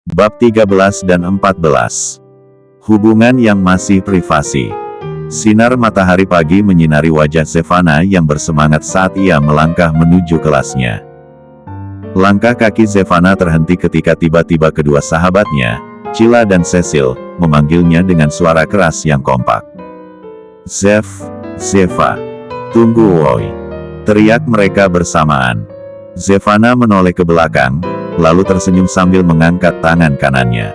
Bab 13 dan 14. Hubungan yang masih privasi. Sinar matahari pagi menyinari wajah Zevana yang bersemangat saat ia melangkah menuju kelasnya. Langkah kaki Zevana terhenti ketika tiba-tiba kedua sahabatnya, Cila dan Cecil, memanggilnya dengan suara keras yang kompak. Zeva, tunggu woi, teriak mereka bersamaan. Zevana menoleh ke belakang, lalu tersenyum sambil mengangkat tangan kanannya.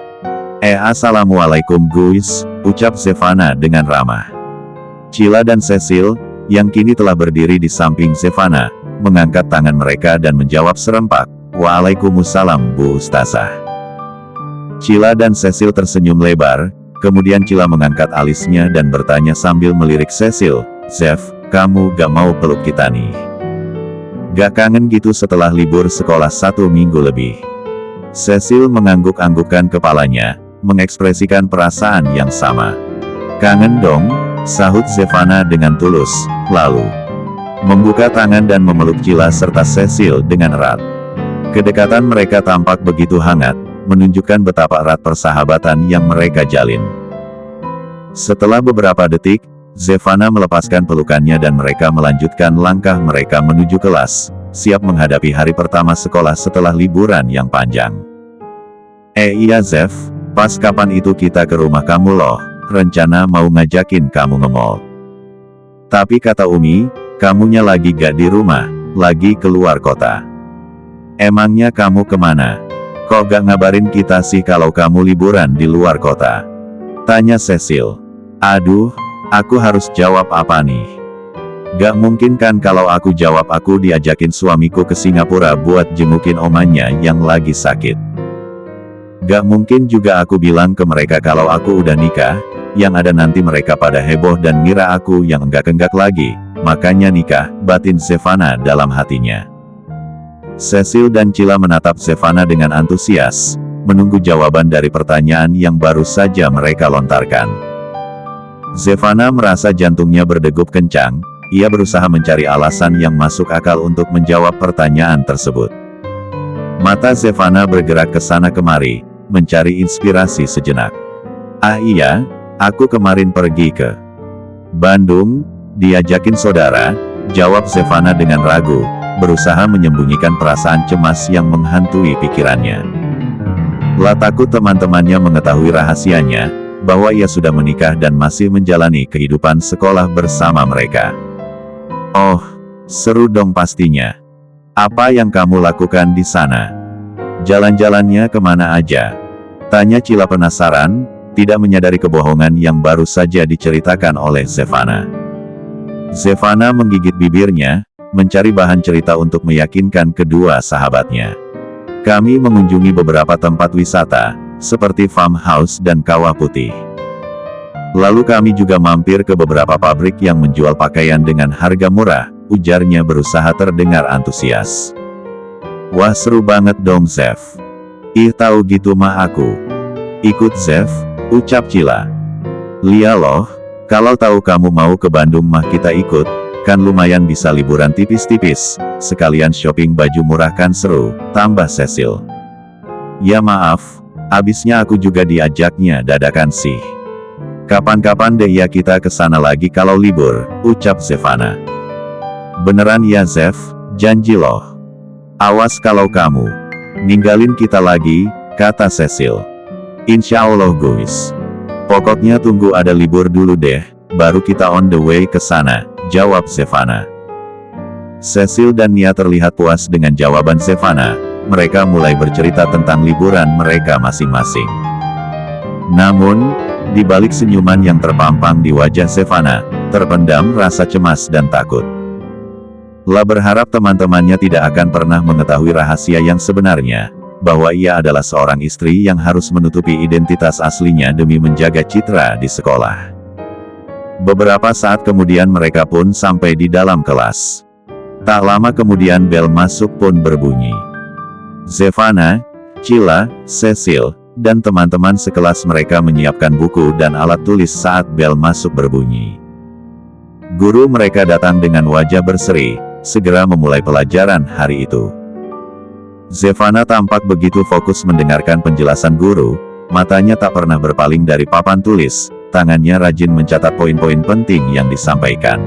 Assalamualaikum guys, ucap Zevana dengan ramah. Cila dan Cecil, yang kini telah berdiri di samping Zevana, mengangkat tangan mereka dan menjawab serempak, Waalaikumsalam Bu Ustazah. Cila dan Cecil tersenyum lebar, kemudian Cila mengangkat alisnya dan bertanya sambil melirik Cecil, Zev, kamu gak mau peluk kita nih? Gak kangen gitu setelah libur sekolah 1 minggu lebih? Cecil mengangguk-anggukkan kepalanya, mengekspresikan perasaan yang sama. Kangen dong, sahut Zevana dengan tulus, lalu membuka tangan dan memeluk Cila serta Cecil dengan erat. Kedekatan mereka tampak begitu hangat, menunjukkan betapa erat persahabatan yang mereka jalin. Setelah beberapa detik, Zevana melepaskan pelukannya dan mereka melanjutkan langkah mereka menuju kelas, siap menghadapi hari pertama sekolah setelah liburan yang panjang. Iya Zev, pas kapan itu kita ke rumah kamu loh, rencana mau ngajakin kamu nge-mall. Tapi kata Umi, kamunya lagi gak di rumah, lagi keluar kota. Emangnya kamu kemana? Kok gak ngabarin kita sih kalau kamu liburan di luar kota? Tanya Cecil. Aduh, aku harus jawab apa nih? Gak mungkin kan kalau aku jawab aku diajakin suamiku ke Singapura buat jengukin omannya yang lagi sakit. Gak mungkin juga aku bilang ke mereka kalau aku udah nikah, yang ada nanti mereka pada heboh dan ngira aku yang enggak-enggak lagi, makanya nikah, batin Zevana dalam hatinya. Cecil dan Cila menatap Zevana dengan antusias, menunggu jawaban dari pertanyaan yang baru saja mereka lontarkan. Zevana merasa jantungnya berdegup kencang, ia berusaha mencari alasan yang masuk akal untuk menjawab pertanyaan tersebut. Mata Zevana bergerak ke sana kemari, mencari inspirasi sejenak. Ah iya, aku kemarin pergi ke Bandung, diajakin saudara, jawab Zevana dengan ragu, berusaha menyembunyikan perasaan cemas yang menghantui pikirannya. Lah takut teman-temannya mengetahui rahasianya, bahwa ia sudah menikah dan masih menjalani kehidupan sekolah bersama mereka. Oh, seru dong pastinya. Apa yang kamu lakukan di sana? Jalan-jalannya kemana aja? Tanya Cila penasaran, tidak menyadari kebohongan yang baru saja diceritakan oleh Zevana. Zevana menggigit bibirnya, mencari bahan cerita untuk meyakinkan kedua sahabatnya. Kami mengunjungi beberapa tempat wisata, seperti farmhouse dan kawah putih. Lalu kami juga mampir ke beberapa pabrik yang menjual pakaian dengan harga murah, ujarnya berusaha terdengar antusias. Wah seru banget dong Zev. Ih tahu gitu mah aku ikut Zev, ucap Cila. Lia loh, kalau tahu kamu mau ke Bandung mah kita ikut, kan lumayan bisa liburan tipis-tipis, sekalian shopping baju murah kan seru, tambah Cecil. Ya maaf, abisnya aku juga diajaknya dadakan sih. Kapan-kapan deh ya kita ke sana lagi kalau libur, ucap Zevana. Beneran ya Zev, janji loh. Awas kalau kamu ninggalin kita lagi, kata Cecil. Insya Allah guys. Pokoknya tunggu ada libur dulu deh, baru kita on the way ke sana, jawab Zevana. Cecil dan Nia terlihat puas dengan jawaban Zevana, mereka mulai bercerita tentang liburan mereka masing-masing. Namun, di balik senyuman yang terpampang di wajah Zevana, terpendam rasa cemas dan takut. Lah berharap teman-temannya tidak akan pernah mengetahui rahasia yang sebenarnya, bahwa ia adalah seorang istri yang harus menutupi identitas aslinya demi menjaga citra di sekolah. Beberapa saat kemudian mereka pun sampai di dalam kelas. Tak lama kemudian bel masuk pun berbunyi. Zevana, Cila, Cecil, dan teman-teman sekelas mereka menyiapkan buku dan alat tulis saat bel masuk berbunyi. Guru mereka datang dengan wajah berseri, segera memulai pelajaran hari itu. Zevana tampak begitu fokus mendengarkan penjelasan guru, matanya tak pernah berpaling dari papan tulis, tangannya rajin mencatat poin-poin penting yang disampaikan.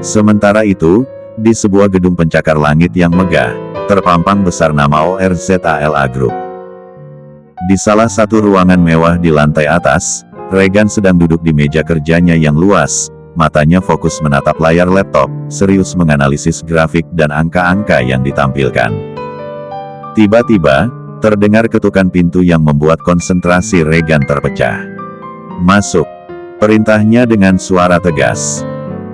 Sementara itu, di sebuah gedung pencakar langit yang megah, terpampang besar nama ORZALA Group. Di salah satu ruangan mewah di lantai atas, Regan sedang duduk di meja kerjanya yang luas, matanya fokus menatap layar laptop, serius menganalisis grafik dan angka-angka yang ditampilkan. Tiba-tiba, terdengar ketukan pintu yang membuat konsentrasi Regan terpecah. "Masuk," perintahnya dengan suara tegas.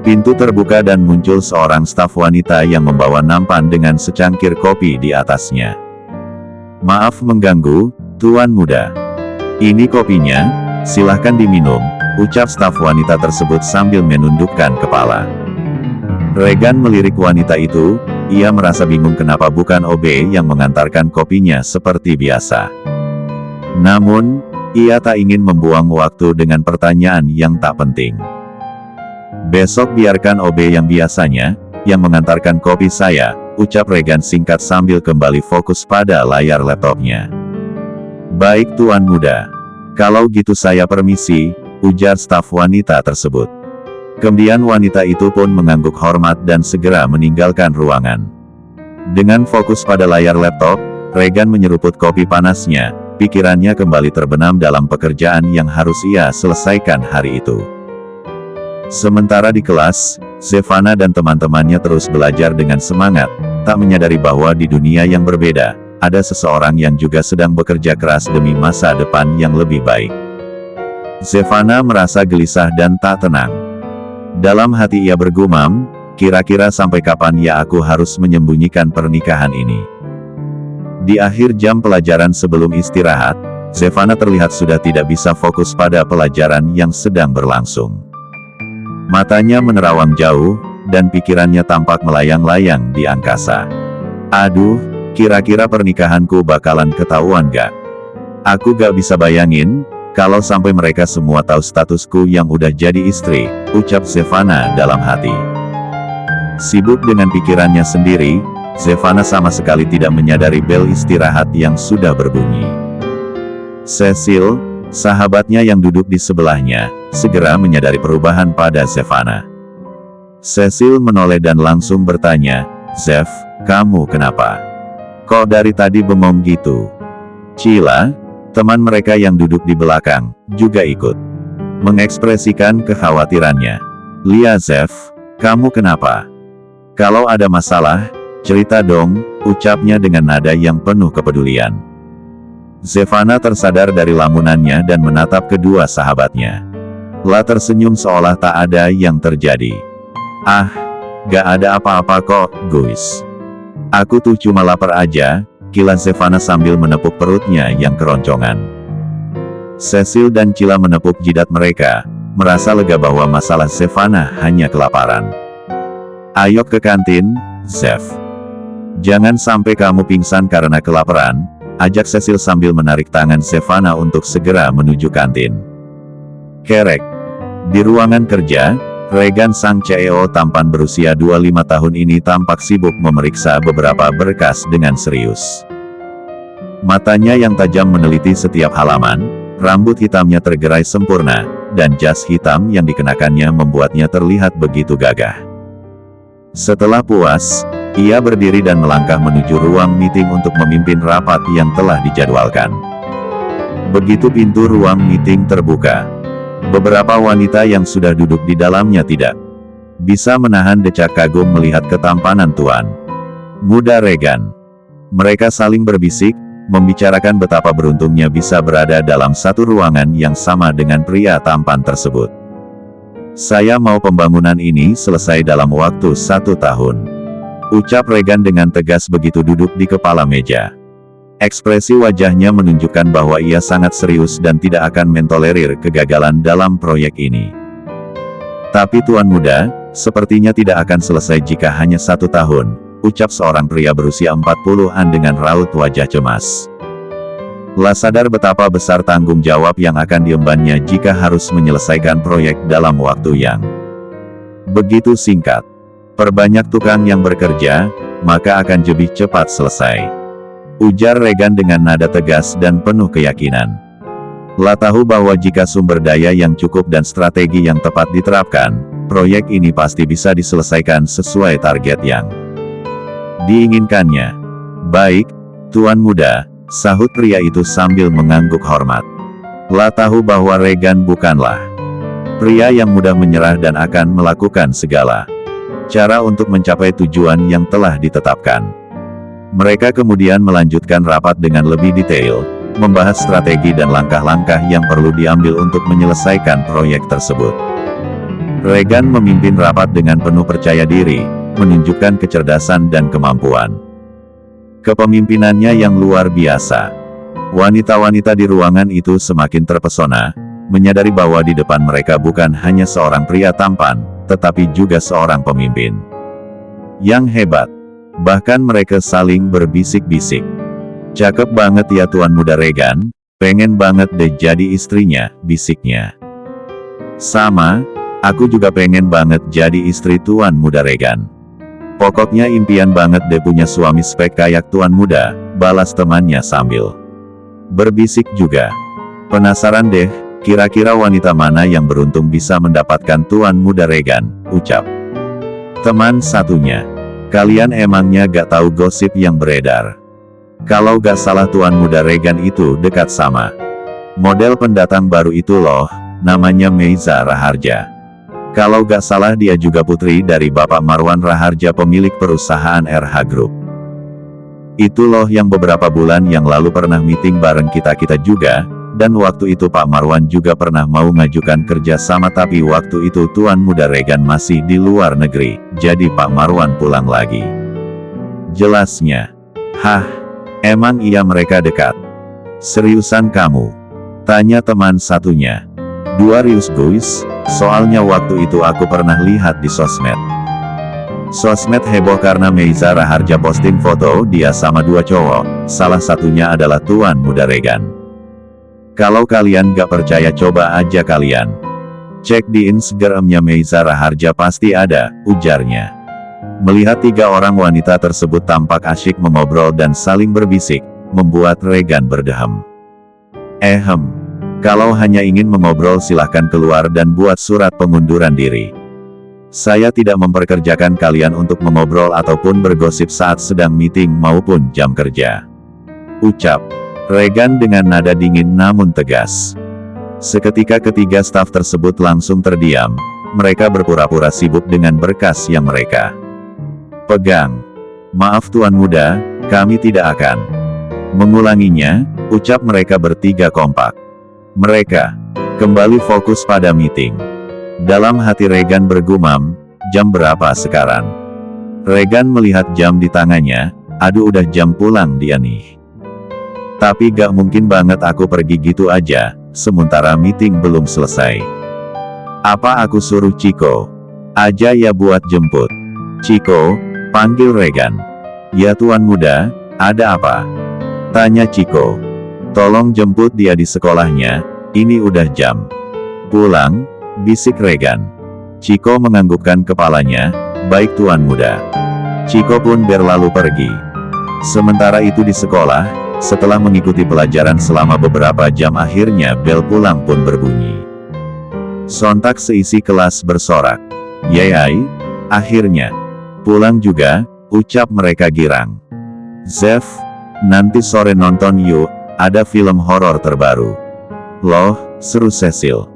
Pintu terbuka dan muncul seorang staf wanita yang membawa nampan dengan secangkir kopi di atasnya. "Maaf mengganggu, Tuan Muda. Ini kopinya, silahkan diminum," ucap staf wanita tersebut sambil menundukkan kepala. Regan melirik wanita itu, ia merasa bingung kenapa bukan OB yang mengantarkan kopinya seperti biasa. Namun, ia tak ingin membuang waktu dengan pertanyaan yang tak penting. "Besok biarkan OB yang biasanya, yang mengantarkan kopi saya," ucap Regan singkat sambil kembali fokus pada layar laptopnya. "Baik Tuan Muda. Kalau gitu saya permisi," ujar staf wanita tersebut. Kemudian wanita itu pun mengangguk hormat dan segera meninggalkan ruangan. Dengan fokus pada layar laptop, Regan menyeruput kopi panasnya, pikirannya kembali terbenam dalam pekerjaan yang harus ia selesaikan hari itu. Sementara di kelas, Zevana dan teman-temannya terus belajar dengan semangat, tak menyadari bahwa di dunia yang berbeda, ada seseorang yang juga sedang bekerja keras demi masa depan yang lebih baik. Zevana merasa gelisah dan tak tenang. Dalam hati ia bergumam, kira-kira sampai kapan ya aku harus menyembunyikan pernikahan ini. Di akhir jam pelajaran sebelum istirahat, Zevana terlihat sudah tidak bisa fokus pada pelajaran yang sedang berlangsung. Matanya menerawang jauh, dan pikirannya tampak melayang-layang di angkasa. "Aduh, kira-kira pernikahanku bakalan ketahuan gak? Aku gak bisa bayangin, kalau sampai mereka semua tahu statusku yang udah jadi istri," ucap Zevana dalam hati. Sibuk dengan pikirannya sendiri, Zevana sama sekali tidak menyadari bel istirahat yang sudah berbunyi. Cecil, sahabatnya yang duduk di sebelahnya, segera menyadari perubahan pada Zevana. Cecil menoleh dan langsung bertanya, "Zev, kamu kenapa? Kok dari tadi bengong gitu?" Cila, teman mereka yang duduk di belakang, juga ikut mengekspresikan kekhawatirannya. "Lia Zev, kamu kenapa? Kalau ada masalah, cerita dong," ucapnya dengan nada yang penuh kepedulian. Zevana tersadar dari lamunannya dan menatap kedua sahabatnya. La tersenyum seolah tak ada yang terjadi. "Ah, gak ada apa-apa kok, guys. Aku tuh cuma lapar aja," kilas Zevana sambil menepuk perutnya yang keroncongan. Cecil dan Cila menepuk jidat mereka, merasa lega bahwa masalah Zevana hanya kelaparan. "Ayo ke kantin, Zev. Jangan sampai kamu pingsan karena kelaparan," ajak Cecil sambil menarik tangan Zevana untuk segera menuju kantin. Kerek. Di ruangan kerja, Regan sang CEO tampan berusia 25 tahun ini tampak sibuk memeriksa beberapa berkas dengan serius. Matanya yang tajam meneliti setiap halaman, rambut hitamnya tergerai sempurna, dan jas hitam yang dikenakannya membuatnya terlihat begitu gagah. Setelah puas, ia berdiri dan melangkah menuju ruang meeting untuk memimpin rapat yang telah dijadwalkan. Begitu pintu ruang meeting terbuka, beberapa wanita yang sudah duduk di dalamnya tidak bisa menahan decak kagum melihat ketampanan Tuan Muda Regan. Mereka saling berbisik, membicarakan betapa beruntungnya bisa berada dalam satu ruangan yang sama dengan pria tampan tersebut. "Saya mau pembangunan ini selesai dalam waktu 1 tahun," ucap Regan dengan tegas begitu duduk di kepala meja. Ekspresi wajahnya menunjukkan bahwa ia sangat serius dan tidak akan mentolerir kegagalan dalam proyek ini. "Tapi Tuan Muda, sepertinya tidak akan selesai jika hanya 1 tahun, ucap seorang pria berusia 40-an dengan raut wajah cemas. La sadar betapa besar tanggung jawab yang akan diembannya jika harus menyelesaikan proyek dalam waktu yang begitu singkat. Perbanyak tukang yang bekerja, maka akan lebih cepat selesai. Ujar Regan dengan nada tegas dan penuh keyakinan. Lah tahu bahwa jika sumber daya yang cukup dan strategi yang tepat diterapkan, proyek ini pasti bisa diselesaikan sesuai target yang diinginkannya. Baik, Tuan Muda, sahut pria itu sambil mengangguk hormat. Lah tahu bahwa Regan bukanlah pria yang mudah menyerah dan akan melakukan segala cara untuk mencapai tujuan yang telah ditetapkan. Mereka kemudian melanjutkan rapat dengan lebih detail, membahas strategi dan langkah-langkah yang perlu diambil untuk menyelesaikan proyek tersebut. Regan memimpin rapat dengan penuh percaya diri, menunjukkan kecerdasan dan kemampuan kepemimpinannya yang luar biasa. Wanita-wanita di ruangan itu semakin terpesona, menyadari bahwa di depan mereka bukan hanya seorang pria tampan, tetapi juga seorang pemimpin yang hebat. Bahkan mereka saling berbisik-bisik. Cakep banget ya Tuan Muda Regan, pengen banget deh jadi istrinya, bisiknya. Sama, aku juga pengen banget jadi istri Tuan Muda Regan. Pokoknya impian banget deh punya suami spek kayak Tuan Muda, balas temannya sambil berbisik juga. Penasaran deh, kira-kira wanita mana yang beruntung bisa mendapatkan Tuan Muda Regan, ucap teman satunya. Kalian emangnya gak tahu gosip yang beredar? Kalau gak salah Tuan Muda Regan itu dekat sama model pendatang baru itu loh, namanya Meiza Raharja. Kalau gak salah dia juga putri dari Bapak Marwan Raharja pemilik perusahaan RH Group. Itu loh yang beberapa bulan yang lalu pernah meeting bareng kita-kita juga, dan waktu itu Pak Marwan juga pernah mau ngajukan kerja sama tapi waktu itu Tuan Muda Regan masih di luar negeri, jadi Pak Marwan pulang lagi. Jelasnya. Hah? Emang iya mereka dekat? Seriusan kamu? Tanya teman satunya. Dua rius guys, soalnya waktu itu aku pernah lihat di sosmed. Sosmed heboh karena Meiza Raharja posting foto dia sama dua cowok, salah satunya adalah Tuan Muda Regan. Kalau kalian gak percaya coba aja kalian cek di Instagramnya Meiza Raharja pasti ada, ujarnya. Melihat tiga orang wanita tersebut tampak asyik mengobrol dan saling berbisik, membuat Regan berdeham. Kalau hanya ingin mengobrol silahkan keluar dan buat surat pengunduran diri. Saya tidak memperkerjakan kalian untuk mengobrol ataupun bergosip saat sedang meeting maupun jam kerja. Ucap Regan dengan nada dingin namun tegas. Seketika ketiga staf tersebut langsung terdiam, mereka berpura-pura sibuk dengan berkas yang mereka pegang. Maaf Tuan Muda, kami tidak akan mengulanginya, ucap mereka bertiga kompak. Mereka kembali fokus pada meeting. Dalam hati Regan bergumam, jam berapa sekarang? Regan melihat jam di tangannya, aduh udah jam pulang dia nih. Tapi gak mungkin banget aku pergi gitu aja, sementara meeting belum selesai. Apa aku suruh Chico aja ya buat jemput? Chico, panggil Regan. Ya Tuan Muda, ada apa? Tanya Chico. Tolong jemput dia di sekolahnya, ini udah jam pulang, bisik Regan. Chico menganggukkan kepalanya, baik Tuan Muda. Chico pun berlalu pergi. Sementara itu di sekolah, setelah mengikuti pelajaran selama beberapa jam akhirnya bel pulang pun berbunyi. Sontak seisi kelas bersorak. Yey, akhirnya pulang juga, ucap mereka girang. Zev, nanti sore nonton yuk, ada film horor terbaru. Loh, seru Cecil.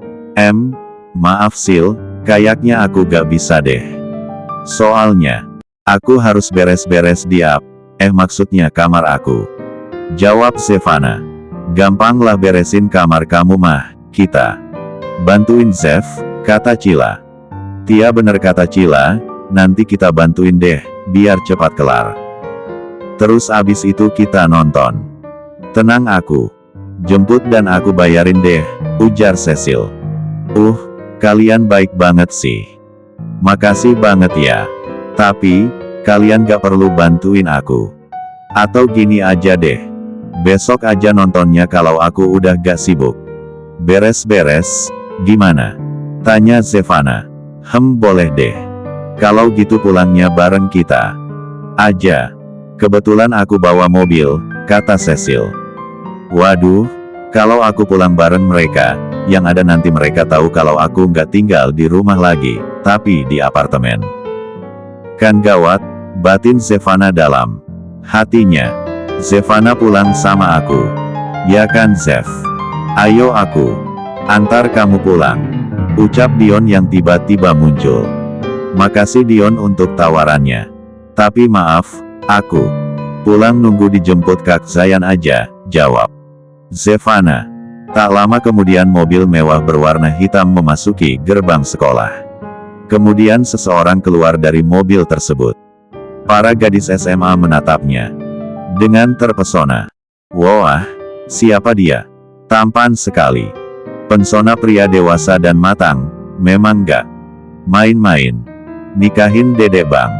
Maaf Sil, kayaknya aku gak bisa deh. Soalnya, aku harus beres-beres di maksudnya kamar aku. Jawab Zevana. Gampanglah beresin kamar kamu mah, kita bantuin Zev, kata Cila. Tia bener kata Cila, nanti kita bantuin deh, biar cepat kelar. Terus abis itu kita nonton. Tenang aku jemput dan aku bayarin deh, ujar Cecil. Kalian baik banget sih. Makasih banget ya. Tapi, kalian gak perlu bantuin aku. Atau gini aja deh. Besok aja nontonnya kalau aku udah gak sibuk. Beres-beres, gimana? Tanya Zevana. Boleh deh. Kalau gitu pulangnya bareng kita aja. Kebetulan aku bawa mobil, kata Cecil. Waduh, kalau aku pulang bareng mereka, yang ada nanti mereka tahu kalau aku nggak tinggal di rumah lagi, tapi di apartemen. Kan gawat, batin Zevana dalam hatinya. Zevana pulang sama aku. Ya kan Zev? Ayo aku antar kamu pulang, ucap Dion yang tiba-tiba muncul. Makasih Dion untuk tawarannya. Tapi maaf, aku pulang nunggu dijemput Kak Zayan aja, jawab Zevana. Tak lama kemudian mobil mewah berwarna hitam memasuki gerbang sekolah. Kemudian seseorang keluar dari mobil tersebut. Para gadis SMA menatapnya dengan terpesona. Wah, siapa dia? Tampan sekali. Pesona pria dewasa dan matang, memang gak main-main. Nikahin Dedek Bang.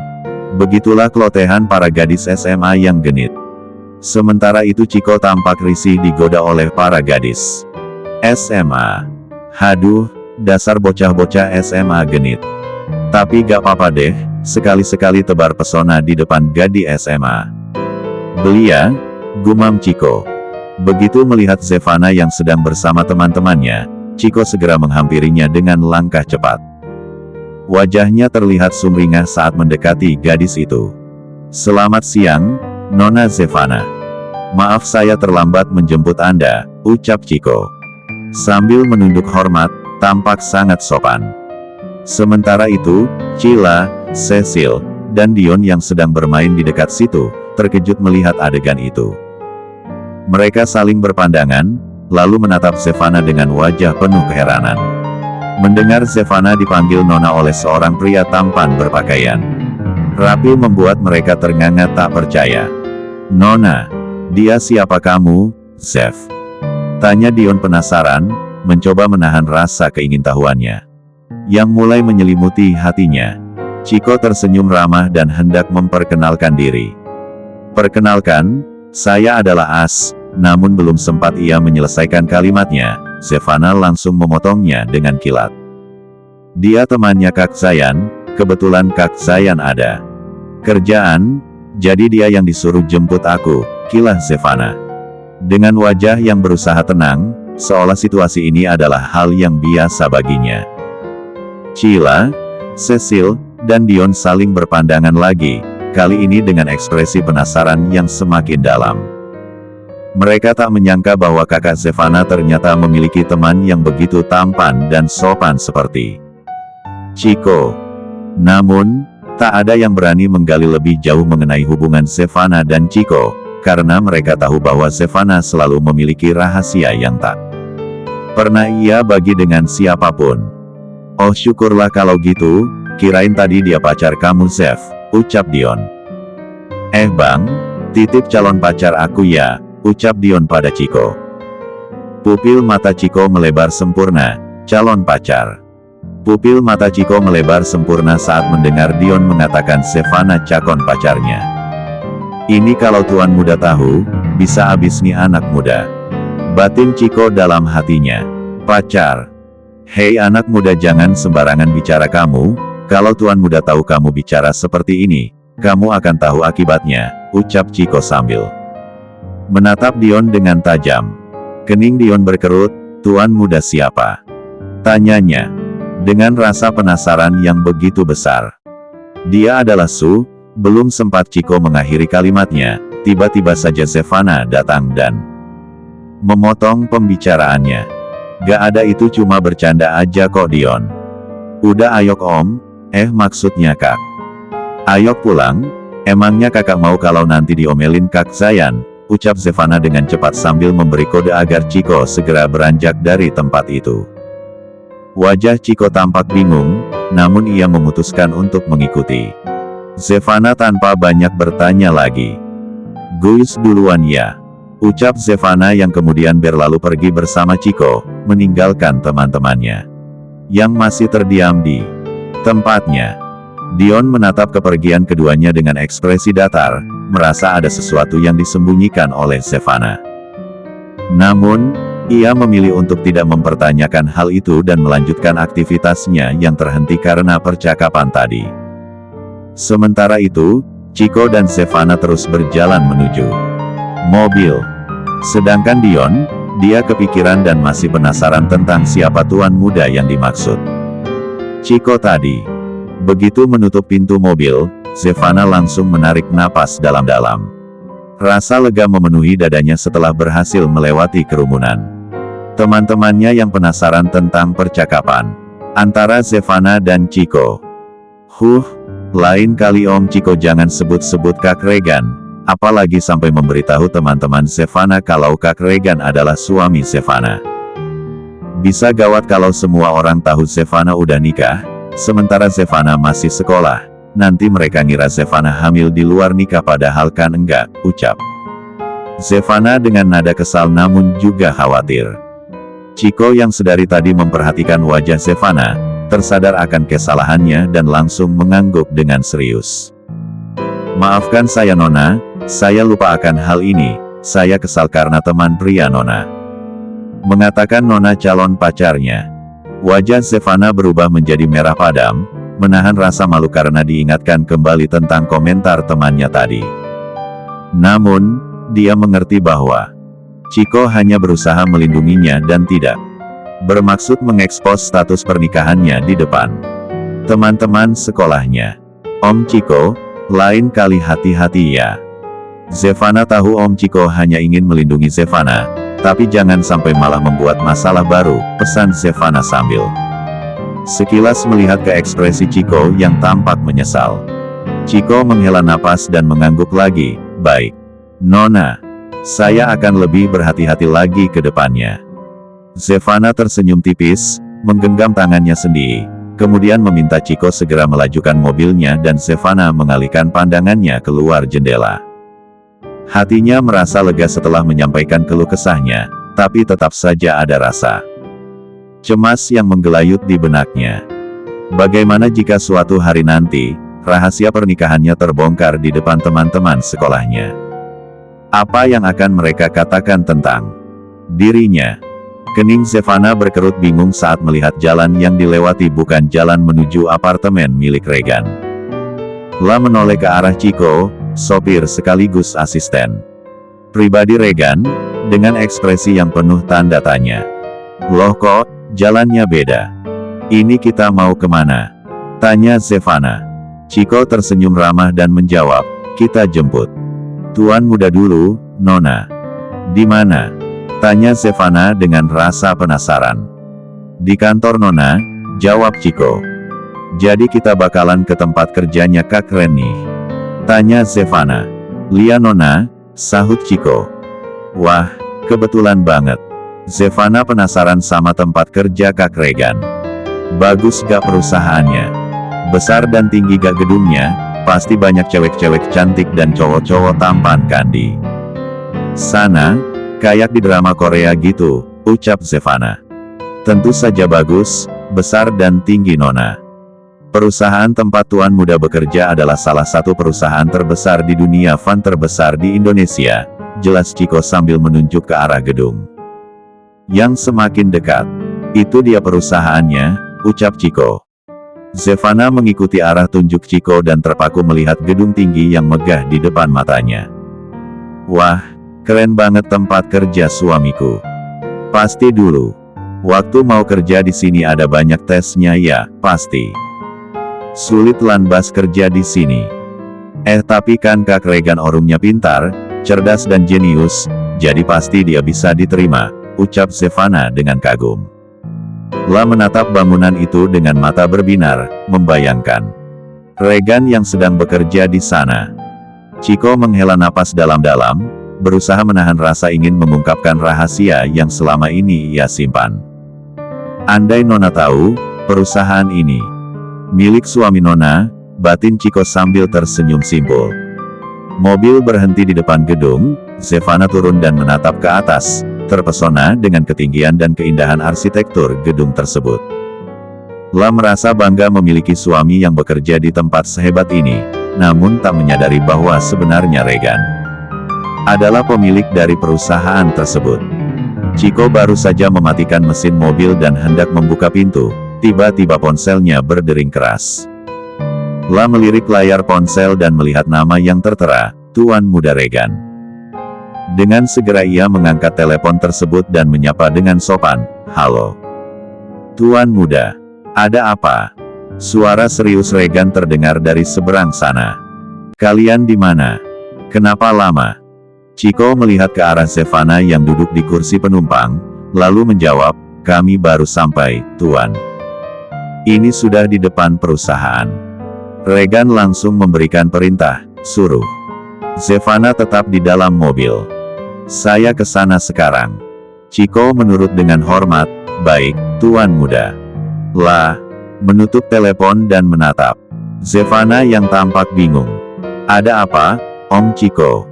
Begitulah kelotehan para gadis SMA yang genit. Sementara itu Chiko tampak risih digoda oleh para gadis SMA. Haduh, dasar bocah-bocah SMA genit. Tapi gak apa-apa deh, sekali-sekali tebar pesona di depan gadis SMA. Belia, gumam Chiko. Begitu melihat Zevana yang sedang bersama teman-temannya, Chiko segera menghampirinya dengan langkah cepat. Wajahnya terlihat sumringah saat mendekati gadis itu. Selamat siang, Nona Zevana. Maaf saya terlambat menjemput Anda, ucap Chiko. Sambil menunduk hormat, tampak sangat sopan. Sementara itu, Cila, Cecil, dan Dion yang sedang bermain di dekat situ, terkejut melihat adegan itu. Mereka saling berpandangan, lalu menatap Zevana dengan wajah penuh keheranan. Mendengar Zevana dipanggil Nona oleh seorang pria tampan berpakaian rapi membuat mereka ternganga tak percaya. Nona, dia siapa kamu, Zev? Tanya Dion penasaran, mencoba menahan rasa keingintahuannya yang mulai menyelimuti hatinya. Chiko tersenyum ramah dan hendak memperkenalkan diri. Perkenalkan, saya adalah As, namun belum sempat ia menyelesaikan kalimatnya, Zevana langsung memotongnya dengan kilat. Dia temannya Kak Zayan, kebetulan Kak Zayan ada kerjaan, jadi dia yang disuruh jemput aku, kilah Zevana. Dengan wajah yang berusaha tenang, seolah situasi ini adalah hal yang biasa baginya. Cila, Cecil, dan Dion saling berpandangan lagi, kali ini dengan ekspresi penasaran yang semakin dalam. Mereka tak menyangka bahwa kakak Zevana ternyata memiliki teman yang begitu tampan dan sopan seperti Chiko. Namun, tak ada yang berani menggali lebih jauh mengenai hubungan Zevana dan Chiko, karena mereka tahu bahwa Zevana selalu memiliki rahasia yang tak pernah ia bagi dengan siapapun. Oh syukurlah kalau gitu, kirain tadi dia pacar kamu Zev, ucap Dion. Bang, titip calon pacar aku ya, ucap Dion pada Chiko. Pupil mata Chiko melebar sempurna, calon pacar. Pupil mata Chiko melebar sempurna saat mendengar Dion mengatakan Zevana calon pacarnya. Ini kalau tuan muda tahu, bisa abis nih anak muda. Batin Chiko dalam hatinya. Pacar. Hei anak muda jangan sembarangan bicara kamu, kalau tuan muda tahu kamu bicara seperti ini, kamu akan tahu akibatnya, ucap Chiko sambil menatap Dion dengan tajam. Kening Dion berkerut, tuan muda siapa? Tanyanya dengan rasa penasaran yang begitu besar. Dia adalah Su. Belum sempat Chiko mengakhiri kalimatnya, tiba-tiba saja Zevana datang dan memotong pembicaraannya. Gak ada, itu cuma bercanda aja kok Dion. Udah ayok om, maksudnya kak. Ayok pulang, emangnya kakak mau kalau nanti diomelin Kak Zayan, ucap Zevana dengan cepat sambil memberi kode agar Chiko segera beranjak dari tempat itu. Wajah Chiko tampak bingung, namun ia memutuskan untuk mengikuti Zevana tanpa banyak bertanya lagi. Guys duluan ya, ucap Zevana yang kemudian berlalu pergi bersama Chiko, meninggalkan teman-temannya yang masih terdiam di tempatnya. Dion menatap kepergian keduanya dengan ekspresi datar, merasa ada sesuatu yang disembunyikan oleh Zevana. Namun, ia memilih untuk tidak mempertanyakan hal itu dan melanjutkan aktivitasnya yang terhenti karena percakapan tadi. Sementara itu, Chiko dan Zevana terus berjalan menuju mobil. Sedangkan Dion, dia kepikiran dan masih penasaran tentang siapa tuan muda yang dimaksud. Chico tadi. Begitu menutup pintu mobil, Zevana langsung menarik napas dalam-dalam. Rasa lega memenuhi dadanya setelah berhasil melewati kerumunan. Teman-temannya yang penasaran tentang percakapan antara Zevana dan Chico. Lain kali Om Chico jangan sebut-sebut Kak Regan, apalagi sampai memberitahu teman-teman Zevana kalau Kak Regan adalah suami Zevana. Bisa gawat kalau semua orang tahu Zevana udah nikah, sementara Zevana masih sekolah. Nanti mereka ngira Zevana hamil di luar nikah padahal kan enggak, ucap Zevana dengan nada kesal namun juga khawatir. Chico yang sedari tadi memperhatikan wajah Zevana, tersadar akan kesalahannya dan langsung mengangguk dengan serius. Maafkan saya Nona, saya lupa akan hal ini, saya kesal karena teman pria Nona. Mengatakan Nona calon pacarnya. Wajah Zevana berubah menjadi merah padam, menahan rasa malu karena diingatkan kembali tentang komentar temannya tadi. Namun, dia mengerti bahwa Chico hanya berusaha melindunginya dan tidak bermaksud mengekspos status pernikahannya di depan teman-teman sekolahnya. Om Chico, lain kali hati-hati ya. Zevana tahu Om Chico hanya ingin melindungi Zevana, tapi jangan sampai malah membuat masalah baru, pesan Zevana sambil sekilas melihat ke ekspresi Chico yang tampak menyesal. Chico menghela napas dan mengangguk lagi, baik. Nona, saya akan lebih berhati-hati lagi ke depannya. Zevana tersenyum tipis, menggenggam tangannya sendiri, kemudian meminta Chico segera melajukan mobilnya dan Zevana mengalihkan pandangannya keluar jendela. Hatinya merasa lega setelah menyampaikan keluh kesahnya, tapi tetap saja ada rasa cemas yang menggelayut di benaknya. Bagaimana jika suatu hari nanti, rahasia pernikahannya terbongkar di depan teman-teman sekolahnya? Apa yang akan mereka katakan tentang dirinya? Kening Zevana berkerut bingung saat melihat jalan yang dilewati bukan jalan menuju apartemen milik Regan. La menoleh ke arah Chico, sopir sekaligus asisten pribadi Regan, dengan ekspresi yang penuh tanda tanya. Loh kok, jalannya beda? Ini kita mau kemana? Tanya Zevana. Chico tersenyum ramah dan menjawab, kita jemput tuan muda dulu, Nona. Di mana? Tanya Zevana dengan rasa penasaran. Di kantor Nona, jawab Chico. Jadi kita bakalan ke tempat kerjanya Kak Ren nih? Tanya Zevana. Lia Nona, sahut Chico. Wah, kebetulan banget. Zevana penasaran sama tempat kerja Kak Regan. Bagus gak perusahaannya? Besar dan tinggi gak gedungnya? Pasti banyak cewek-cewek cantik dan cowok-cowok tampan kan di sana? Kayak di drama Korea gitu, ucap Zevana. Tentu saja bagus, besar dan tinggi Nona. Perusahaan tempat tuan muda bekerja adalah salah satu perusahaan terbesar di dunia, fan terbesar di Indonesia, jelas Chico sambil menunjuk ke arah gedung yang semakin dekat. Itu dia perusahaannya, ucap Chico. Zevana mengikuti arah tunjuk Chico dan terpaku melihat gedung tinggi yang megah di depan matanya. Wah, keren banget tempat kerja suamiku. Pasti dulu waktu mau kerja di sini ada banyak tesnya ya, pasti sulit lanbas kerja di sini. Tapi kan Kak Regan orangnya pintar, cerdas dan jenius, jadi pasti dia bisa diterima, ucap Zevana dengan kagum. La menatap bangunan itu dengan mata berbinar, membayangkan Regan yang sedang bekerja di sana. Chico menghela napas dalam-dalam, berusaha menahan rasa ingin mengungkapkan rahasia yang selama ini ia simpan. Andai Nona tahu, perusahaan ini milik suami Nona, batin Chico sambil tersenyum simpul. Mobil berhenti di depan gedung, Zevana turun dan menatap ke atas, terpesona dengan ketinggian dan keindahan arsitektur gedung tersebut. La merasa bangga memiliki suami yang bekerja di tempat sehebat ini, namun tak menyadari bahwa sebenarnya Regan adalah pemilik dari perusahaan tersebut. Chico baru saja mematikan mesin mobil dan hendak membuka pintu, tiba-tiba ponselnya berdering keras. La melirik layar ponsel dan melihat nama yang tertera, Tuan Muda Regan. Dengan segera ia mengangkat telepon tersebut dan menyapa dengan sopan, "Halo. Tuan muda. Ada apa?" Suara serius Regan terdengar dari seberang sana. "Kalian di mana? Kenapa lama?" Chico melihat ke arah Zevana yang duduk di kursi penumpang, lalu menjawab, "Kami baru sampai, Tuan. Ini sudah di depan perusahaan." Regan langsung memberikan perintah, "Suruh Zevana tetap di dalam mobil. Saya ke sana sekarang." Chico menurut dengan hormat, "Baik, Tuan muda." Lah, menutup telepon dan menatap Zevana yang tampak bingung. "Ada apa, Om Chico?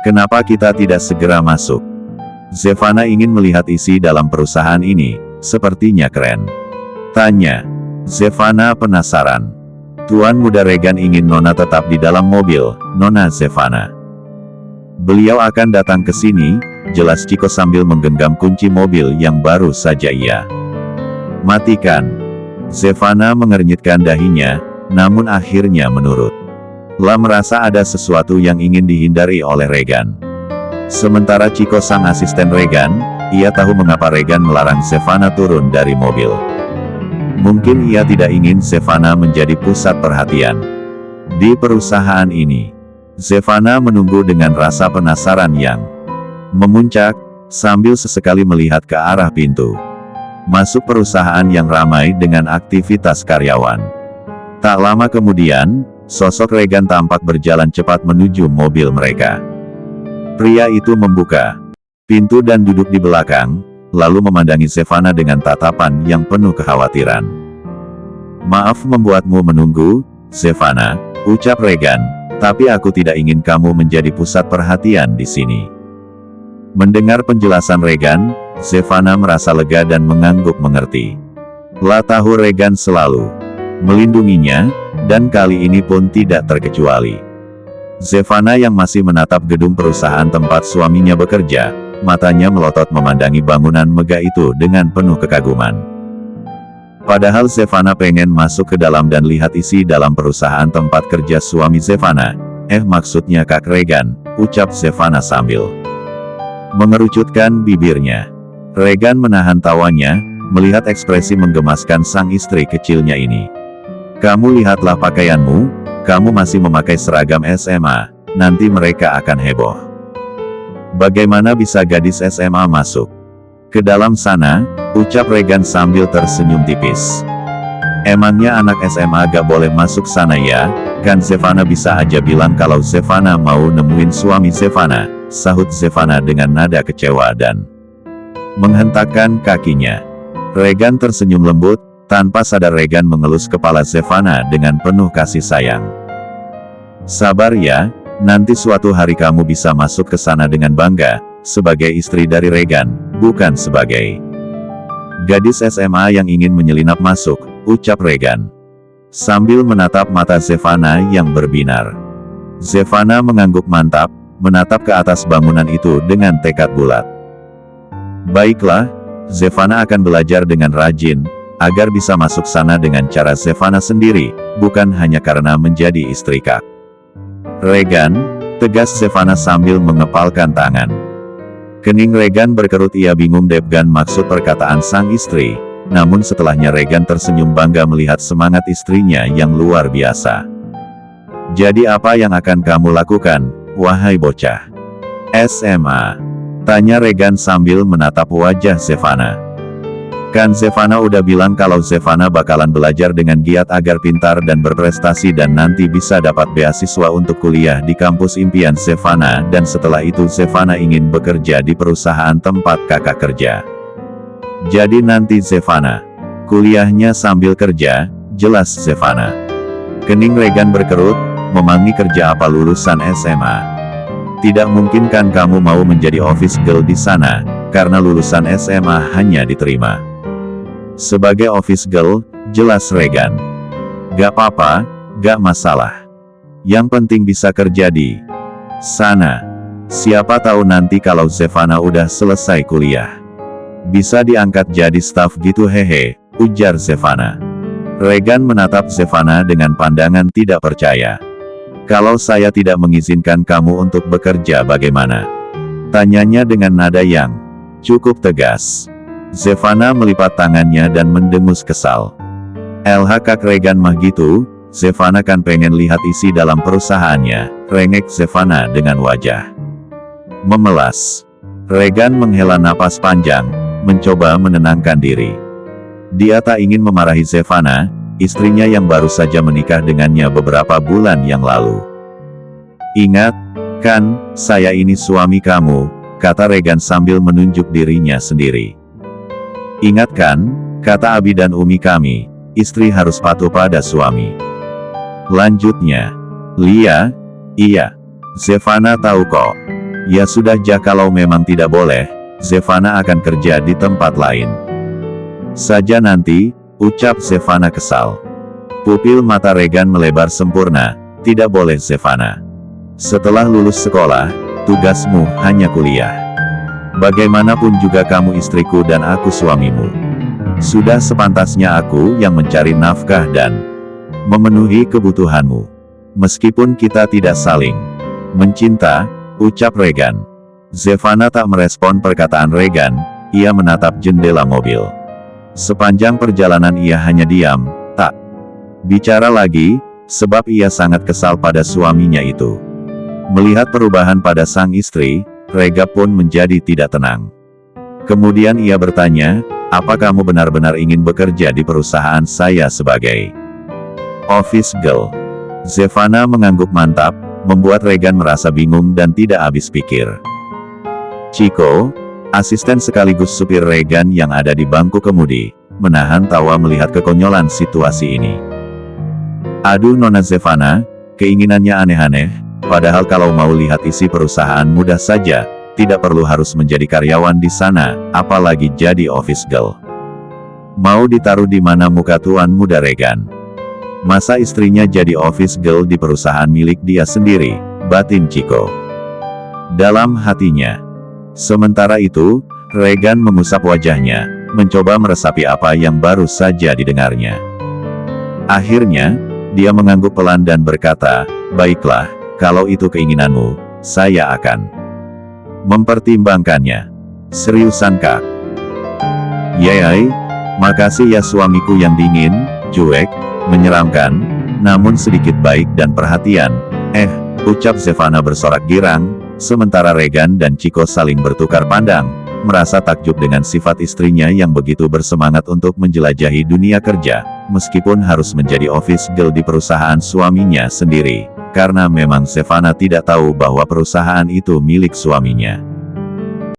Kenapa kita tidak segera masuk?" Zevana ingin melihat isi dalam perusahaan ini, sepertinya keren, tanya. Zevana penasaran. "Tuan muda Regan ingin Nona tetap di dalam mobil, Nona Zevana. Beliau akan datang ke sini," jelas Chico sambil menggenggam kunci mobil yang baru saja ia matikan. Zevana mengernyitkan dahinya, namun akhirnya menurut. Lah merasa ada sesuatu yang ingin dihindari oleh Regan. Sementara Chico sang asisten Regan, ia tahu mengapa Regan melarang Zevana turun dari mobil. Mungkin ia tidak ingin Zevana menjadi pusat perhatian di perusahaan ini. Zevana menunggu dengan rasa penasaran yang memuncak, sambil sesekali melihat ke arah pintu masuk perusahaan yang ramai dengan aktivitas karyawan. Tak lama kemudian, sosok Regan tampak berjalan cepat menuju mobil mereka. Pria itu membuka pintu dan duduk di belakang, lalu memandangi Zevana dengan tatapan yang penuh kekhawatiran. "Maaf membuatmu menunggu, Zevana," ucap Regan, "tapi aku tidak ingin kamu menjadi pusat perhatian di sini." Mendengar penjelasan Regan, Zevana merasa lega dan mengangguk mengerti. Lah tahu Regan selalu melindunginya, dan kali ini pun tidak terkecuali. Zevana yang masih menatap gedung perusahaan tempat suaminya bekerja, matanya melotot memandangi bangunan megah itu dengan penuh kekaguman. Padahal Zevana pengen masuk ke dalam dan lihat isi dalam perusahaan tempat kerja suami Zevana. Maksudnya Kak Regan, ucap Zevana sambil mengerucutkan bibirnya. Regan menahan tawanya, melihat ekspresi menggemaskan sang istri kecilnya ini. "Kamu lihatlah pakaianmu, kamu masih memakai seragam SMA, nanti mereka akan heboh. Bagaimana bisa gadis SMA masuk ke dalam sana?" ucap Regan sambil tersenyum tipis. "Emangnya anak SMA gak boleh masuk sana ya? Kan Zevana bisa aja bilang kalau Zevana mau nemuin suami Zevana," sahut Zevana dengan nada kecewa dan menghentakkan kakinya. Regan tersenyum lembut, tanpa sadar Regan mengelus kepala Zevana dengan penuh kasih sayang. "Sabar ya, nanti suatu hari kamu bisa masuk ke sana dengan bangga, sebagai istri dari Regan, bukan sebagai gadis SMA yang ingin menyelinap masuk," ucap Regan sambil menatap mata Zevana yang berbinar. Zevana mengangguk mantap, menatap ke atas bangunan itu dengan tekad bulat. Baiklah, Zevana akan belajar dengan rajin, agar bisa masuk sana dengan cara Zevana sendiri, bukan hanya karena menjadi istri Kak Regan, tegas Zevana sambil mengepalkan tangan. Kening Regan berkerut, ia bingung dengan maksud perkataan sang istri, namun setelahnya Regan tersenyum bangga melihat semangat istrinya yang luar biasa. "Jadi apa yang akan kamu lakukan, wahai bocah SMA?" tanya Regan sambil menatap wajah Zevana. "Kan Zevana udah bilang kalau Zevana bakalan belajar dengan giat agar pintar dan berprestasi dan nanti bisa dapat beasiswa untuk kuliah di kampus impian Zevana, dan setelah itu Zevana ingin bekerja di perusahaan tempat kakak kerja. Jadi nanti Zevana kuliahnya sambil kerja," jelas Zevana. Kening Regan berkerut, "Memangnya kerja apa lulusan SMA? Tidak mungkin kan kamu mau menjadi office girl di sana, karena lulusan SMA hanya diterima sebagai office girl," jelas Regan. "Gak apa-apa, gak masalah. Yang penting bisa kerja di sana. Siapa tahu nanti kalau Zevana udah selesai kuliah, bisa diangkat jadi staff gitu hehe," ujar Zevana. Regan menatap Zevana dengan pandangan tidak percaya. "Kalau saya tidak mengizinkan kamu untuk bekerja bagaimana?" Tanyanya dengan nada yang cukup tegas. Zevana melipat tangannya dan mendengus kesal. Kak Regan mah gitu, Zevana kan pengen lihat isi dalam perusahaannya, rengek Zevana dengan wajah memelas. Regan menghela napas panjang, mencoba menenangkan diri. Dia tak ingin memarahi Zevana, istrinya yang baru saja menikah dengannya beberapa bulan yang lalu. Ingat, kan, saya ini suami kamu, kata Regan sambil menunjuk dirinya sendiri. Ingat kan, kata Abi dan Umi kami, istri harus patuh pada suami. Lanjutnya, Lia, iya, Zevana tahu kok. Ya sudah kalau memang tidak boleh, Zevana akan kerja di tempat lain saja nanti, ucap Zevana kesal. Pupil mata Regan melebar sempurna, tidak boleh Zevana. Setelah lulus sekolah, tugasmu hanya kuliah. Bagaimanapun juga kamu istriku dan aku suamimu. Sudah sepantasnya aku yang mencari nafkah dan memenuhi kebutuhanmu. Meskipun kita tidak saling mencinta, ucap Regan. Zevana tak merespon perkataan Regan, ia menatap jendela mobil. Sepanjang perjalanan ia hanya diam, tak bicara lagi, sebab ia sangat kesal pada suaminya itu. Melihat perubahan pada sang istri, Rega pun menjadi tidak tenang. Kemudian ia bertanya, apa kamu benar-benar ingin bekerja di perusahaan saya sebagai office girl? Zevana mengangguk mantap, membuat Regan merasa bingung dan tidak habis pikir. Chico, asisten sekaligus supir Regan yang ada di bangku kemudi, menahan tawa melihat kekonyolan situasi ini. Aduh Nona Zevana, keinginannya aneh-aneh, padahal kalau mau lihat isi perusahaan mudah saja, tidak perlu harus menjadi karyawan di sana, apalagi jadi office girl. Mau ditaruh di mana muka tuan muda Regan? Masa istrinya jadi office girl di perusahaan milik dia sendiri, batin Chico dalam hatinya. Sementara itu, Regan mengusap wajahnya, mencoba meresapi apa yang baru saja didengarnya. Akhirnya, dia mengangguk pelan dan berkata, baiklah, kalau itu keinginanmu, saya akan mempertimbangkannya. Seriusan Kak? Yai, makasih ya suamiku yang dingin, cuek, menyeramkan, namun sedikit baik dan perhatian. Ucap Zevana bersorak girang, sementara Regan dan Chico saling bertukar pandang, merasa takjub dengan sifat istrinya yang begitu bersemangat untuk menjelajahi dunia kerja, meskipun harus menjadi office girl di perusahaan suaminya sendiri, karena memang Zevana tidak tahu bahwa perusahaan itu milik suaminya.